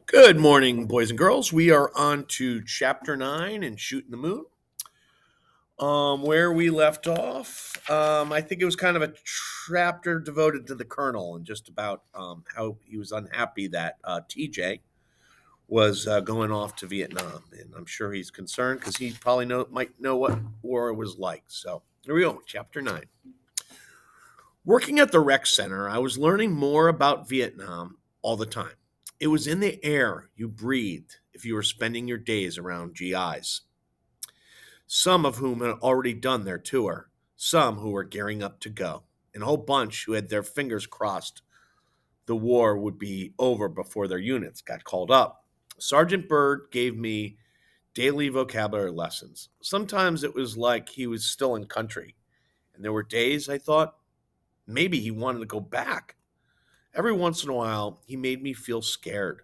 Good morning, boys and girls. We are on to chapter 9 and Shooting the Moon. Where we left off, I think it was kind of a chapter devoted to the Colonel and just about how he was unhappy that TJ was going off to Vietnam. And I'm sure he's concerned because he probably might know what war was like. So here we go, chapter 9. Working at the rec center, I was learning more about Vietnam all the time. It was in the air you breathed if you were spending your days around GIs, some of whom had already done their tour, some who were gearing up to go, and a whole bunch who had their fingers crossed the war would be over before their units got called up. Sergeant Byrd gave me daily vocabulary lessons. Sometimes it was like he was still in country, and there were days I thought maybe he wanted to go back. Every once in a while, he made me feel scared.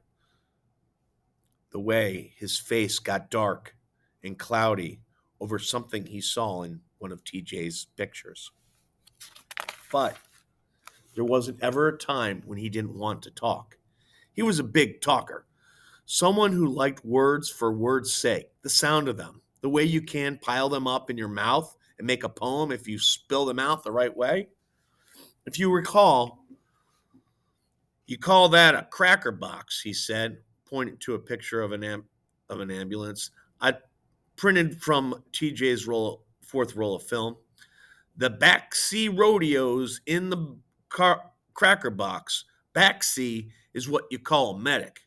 The way his face got dark and cloudy over something he saw in one of TJ's pictures. But there wasn't ever a time when he didn't want to talk. He was a big talker, someone who liked words for words' sake, the sound of them, the way you can pile them up in your mouth and make a poem if you spill them out the right way. If you recall, you call that a cracker box, he said, pointing to a picture of an ambulance. I printed from TJ's fourth roll of film. The backseat rodeos in the cracker box. Backseat is what you call a medic.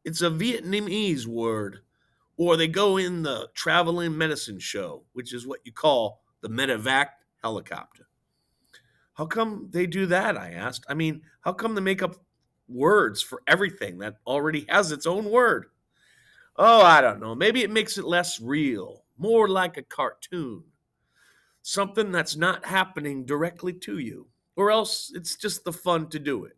It's a Vietnamese word, or they go in the traveling medicine show, which is what you call the medevac helicopter. How come they do that? I asked. I mean, how come they make up words for everything that already has its own word? Oh, I don't know. Maybe it makes it less real, more like a cartoon, something that's not happening directly to you, or else it's just the fun to do it.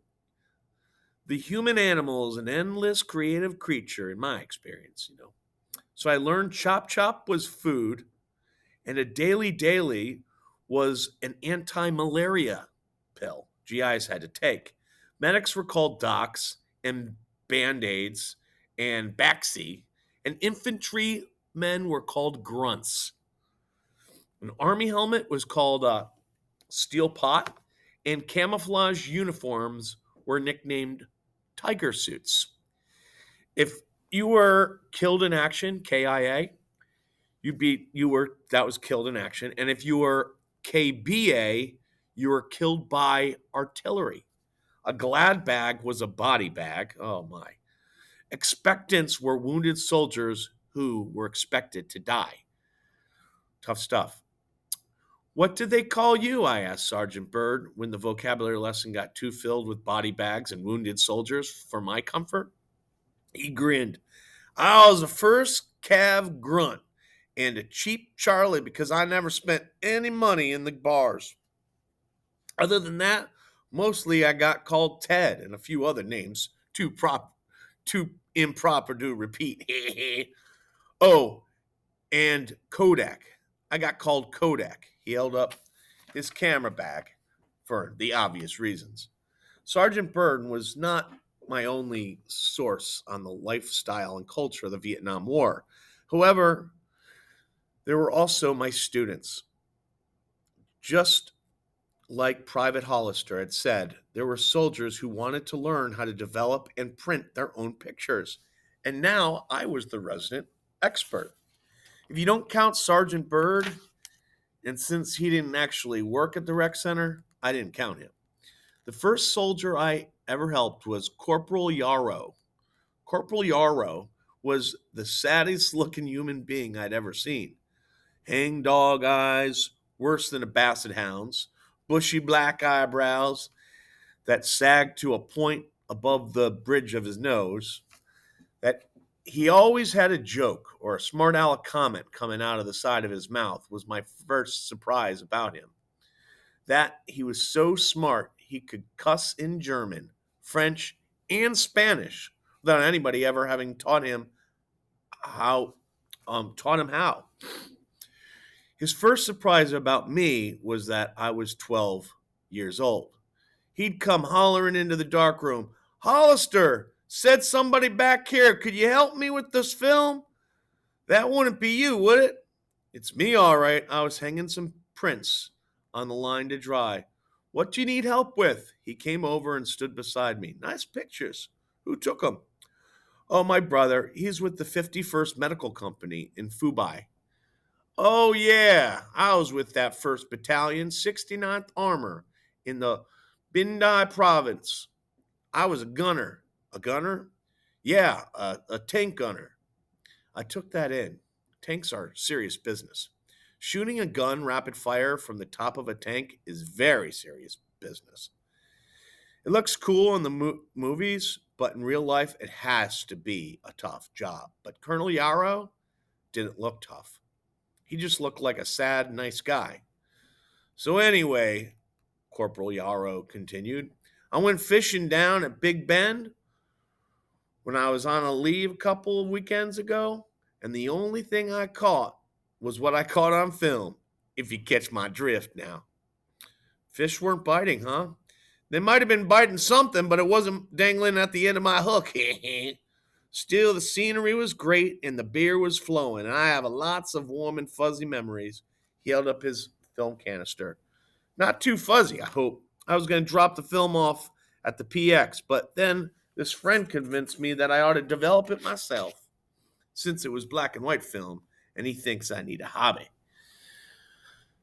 The human animal is an endless creative creature, in my experience. So I learned Chop Chop was food, and a daily was an anti-malaria pill GIs had to take. Medics were called docs and band-aids and backseat, and infantrymen were called grunts. An army helmet was called a steel pot, and camouflage uniforms were nicknamed tiger suits. If you were killed in action, KIA, that was killed in action. And if you were KBA, you were killed by artillery. A glad bag was a body bag. Oh my. Expectants were wounded soldiers who were expected to die. Tough stuff. What did they call you? I asked Sergeant Byrd when the vocabulary lesson got too filled with body bags and wounded soldiers for my comfort. He grinned. I was the first Cav grunt and a cheap Charlie because I never spent any money in the bars. Other than that, mostly I got called Ted and a few other names, too improper to repeat. Oh, and Kodak. I got called Kodak. He held up his camera bag for the obvious reasons. Sergeant Byrd was not my only source on the lifestyle and culture of the Vietnam War. However, there were also my students. Just like Private Hollister had said, there were soldiers who wanted to learn how to develop and print their own pictures. And now I was the resident expert. If you don't count Sergeant Byrd, and since he didn't actually work at the rec center, I didn't count him. The first soldier I ever helped was Corporal Yarrow. Corporal Yarrow was the saddest looking human being I'd ever seen. Hangdog eyes, worse than a basset hound's, bushy black eyebrows that sagged to a point above the bridge of his nose, that he always had a joke or a smart aleck comment coming out of the side of his mouth was my first surprise about him. That he was so smart he could cuss in German, French, and Spanish without anybody ever having taught him how. His first surprise about me was that I was 12 years old. He'd come hollering into the dark room, Hollister, Said somebody back here, could you help me with this film? That wouldn't be you, would it? It's me, all right. I was hanging some prints on the line to dry. What do you need help with? He came over and stood beside me. Nice pictures. Who took them? Oh, my brother. He's with the 51st Medical Company in Fubai. Oh, yeah. I was with that 1st Battalion, 69th Armor in the Bindai Province. I was a gunner. A gunner? Yeah, a tank gunner. I took that in. Tanks are serious business. Shooting a gun rapid fire from the top of a tank is very serious business. It looks cool in the movies, but in real life, it has to be a tough job. But Colonel Yarrow didn't look tough. He just looked like a sad, nice guy. So, anyway, Corporal Yarrow continued, I went fishing down at Big Bend when I was on a leave a couple of weekends ago, and the only thing I caught was what I caught on film, if you catch my drift now. Fish weren't biting, huh? They might have been biting something, but it wasn't dangling at the end of my hook. Still, the scenery was great and the beer was flowing, and I have lots of warm and fuzzy memories. He held up his film canister. Not too fuzzy, I hope. I was going to drop the film off at the PX, but then this friend convinced me that I ought to develop it myself, since it was black and white film, and he thinks I need a hobby.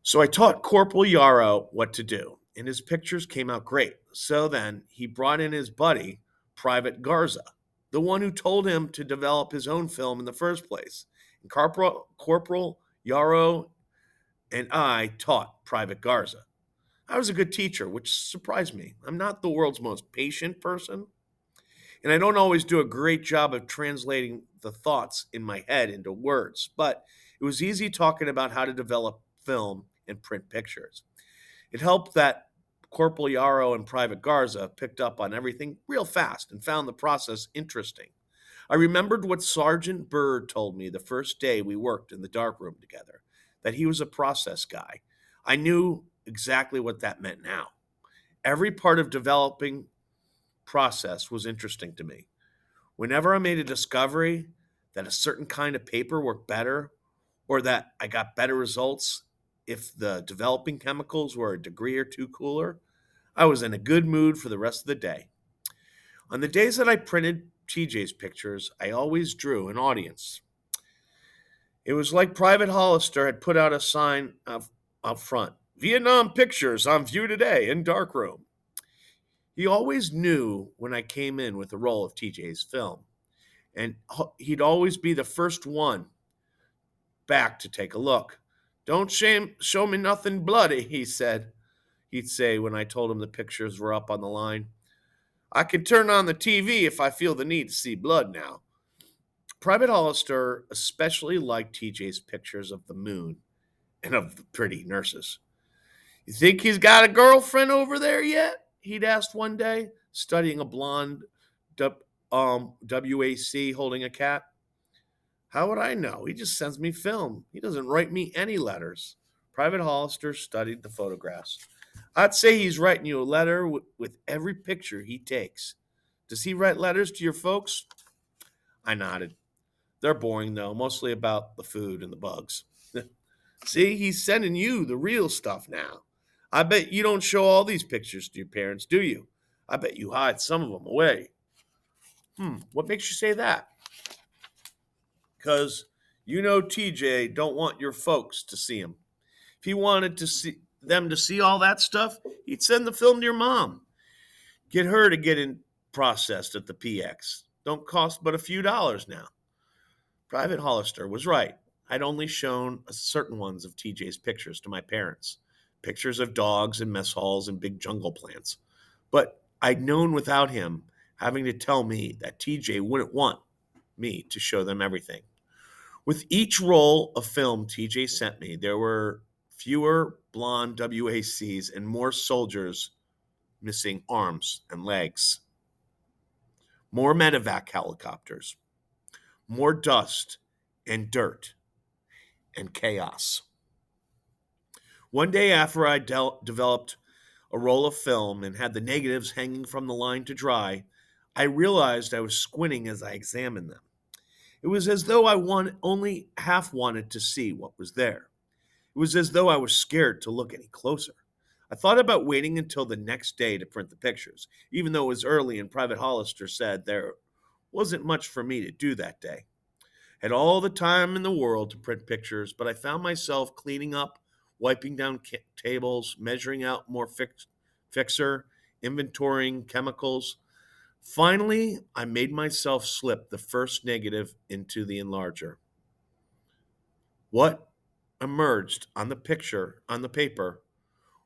So I taught Corporal Yarrow what to do, and his pictures came out great. So then he brought in his buddy, Private Garza, the one who told him to develop his own film in the first place. And Corporal Yarrow and I taught Private Garza. I was a good teacher, which surprised me. I'm not the world's most patient person, and I don't always do a great job of translating the thoughts in my head into words, but it was easy talking about how to develop film and print pictures. It helped that Corporal Yarrow and Private Garza picked up on everything real fast and found the process interesting. I remembered what Sergeant Bird told me the first day we worked in the darkroom together, that he was a process guy. I knew exactly what that meant now. Every part of developing process was interesting to me. Whenever I made a discovery that a certain kind of paper worked better, or that I got better results if the developing chemicals were a degree or two cooler, I was in a good mood for the rest of the day. On the days that I printed TJ's pictures, I always drew an audience. It was like Private Hollister had put out a sign up front, Vietnam Pictures on view today in darkroom. He always knew when I came in with a roll of TJ's film, and he'd always be the first one back to take a look. Don't show me nothing bloody, he said. He'd say when I told him the pictures were up on the line. I can turn on the TV if I feel the need to see blood now. Private Hollister especially liked TJ's pictures of the moon and of the pretty nurses. You think he's got a girlfriend over there yet? He'd asked one day, studying a blonde WAC holding a cat. How would I know? He just sends me film. He doesn't write me any letters. Private Hollister studied the photographs. I'd say he's writing you a letter with every picture he takes. Does he write letters to your folks? I nodded. They're boring, though, mostly about the food and the bugs. See, he's sending you the real stuff now. I bet you don't show all these pictures to your parents, do you? I bet you hide some of them away. What makes you say that? Because you know TJ don't want your folks to see him. If he wanted to see them to see all that stuff, he'd send the film to your mom. Get her to get it processed at the PX. Don't cost but a few dollars now. Private Hollister was right. I'd only shown certain ones of TJ's pictures to my parents. Pictures of dogs and mess halls and big jungle plants. But I'd known without him having to tell me that TJ wouldn't want me to show them everything. With each roll of film TJ sent me, there were fewer blonde WACs and more soldiers missing arms and legs. More medevac helicopters. More dust and dirt and chaos. One day after I developed a roll of film and had the negatives hanging from the line to dry, I realized I was squinting as I examined them. It was as though only half wanted to see what was there. It was as though I was scared to look any closer. I thought about waiting until the next day to print the pictures, even though it was early and Private Hollister said there wasn't much for me to do that day. Had all the time in the world to print pictures, but I found myself cleaning up, wiping down tables, measuring out more fixer, inventorying chemicals. Finally, I made myself slip the first negative into the enlarger. What emerged on the paper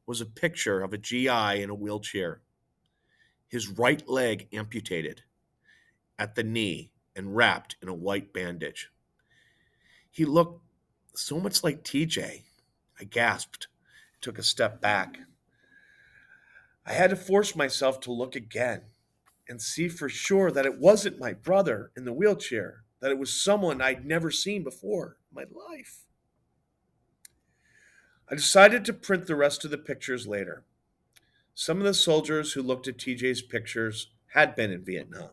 was a picture of a GI in a wheelchair, his right leg amputated at the knee and wrapped in a white bandage. He looked so much like TJ. I gasped, took a step back. I had to force myself to look again and see for sure that it wasn't my brother in the wheelchair, that it was someone I'd never seen before in my life. I decided to print the rest of the pictures later. Some of the soldiers who looked at TJ's pictures had been in Vietnam.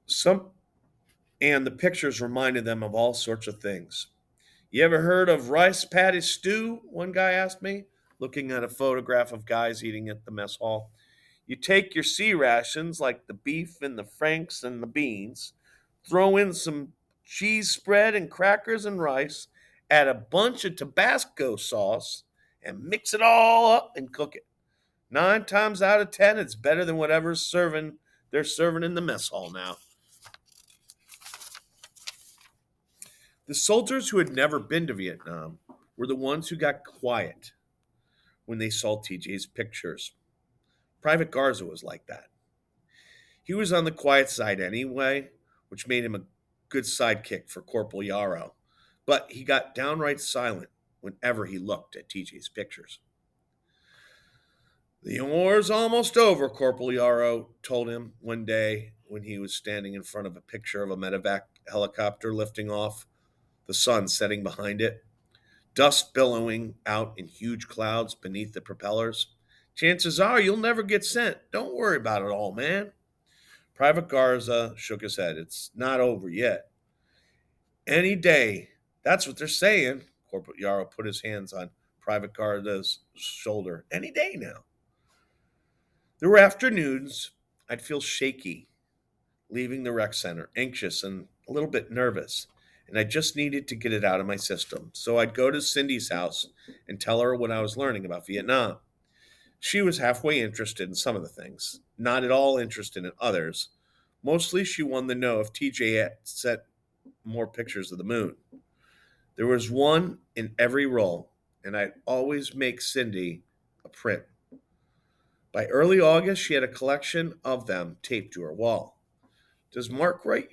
Some and the pictures reminded them of all sorts of things. You ever heard of rice paddy stew? One guy asked me, looking at a photograph of guys eating at the mess hall. You take your C rations, like the beef and the franks and the beans, throw in some cheese spread and crackers and rice, add a bunch of Tabasco sauce, and mix it all up and cook it. 9 times out of 10, it's better than whatever's they're serving in the mess hall now. The soldiers who had never been to Vietnam were the ones who got quiet when they saw TJ's pictures. Private Garza was like that. He was on the quiet side anyway, which made him a good sidekick for Corporal Yarrow, but he got downright silent whenever he looked at TJ's pictures. The war's almost over, Corporal Yarrow told him one day when he was standing in front of a picture of a medevac helicopter lifting off, the sun setting behind it, dust billowing out in huge clouds beneath the propellers. Chances are you'll never get sent. Don't worry about it all, man. Private Garza shook his head. It's not over yet. Any day. That's what they're saying. Corporal Yarrow put his hands on Private Garza's shoulder. Any day now. There were afternoons I'd feel shaky leaving the rec center, anxious and a little bit nervous, and I just needed to get it out of my system. So I'd go to Cindy's house and tell her what I was learning about Vietnam. She was halfway interested in some of the things, not at all interested in others. Mostly she wanted to know if TJ had sent more pictures of the moon. There was one in every roll, and I'd always make Cindy a print. By early August, she had a collection of them taped to her wall. Does Mark write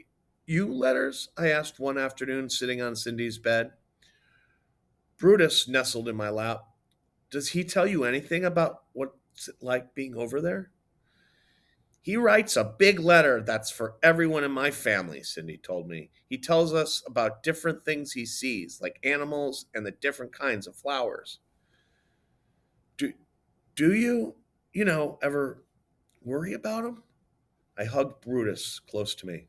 you letters? I asked one afternoon sitting on Cindy's bed. Brutus nestled in my lap. Does he tell you anything about what's it like being over there? He writes a big letter that's for everyone in my family, Cindy told me. He tells us about different things he sees, like animals and the different kinds of flowers. Do you, ever worry about him? I hugged Brutus close to me.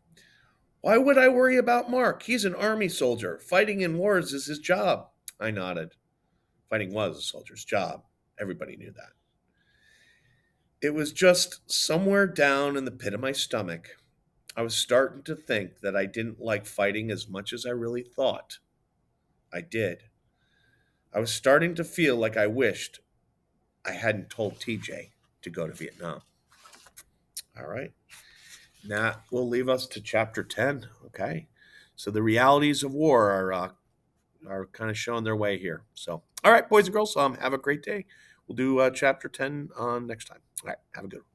Why would I worry about Mark? He's an army soldier. Fighting in wars is his job. I nodded. Fighting was a soldier's job. Everybody knew that. It was just somewhere down in the pit of my stomach. I was starting to think that I didn't like fighting as much as I really thought I did. I was starting to feel like I wished I hadn't told TJ to go to Vietnam. All right. That will leave us to chapter 10. Okay. So the realities of war are kind of showing their way here. So, all right, boys and girls, have a great day. We'll do chapter 10 next time. All right. Have a good one.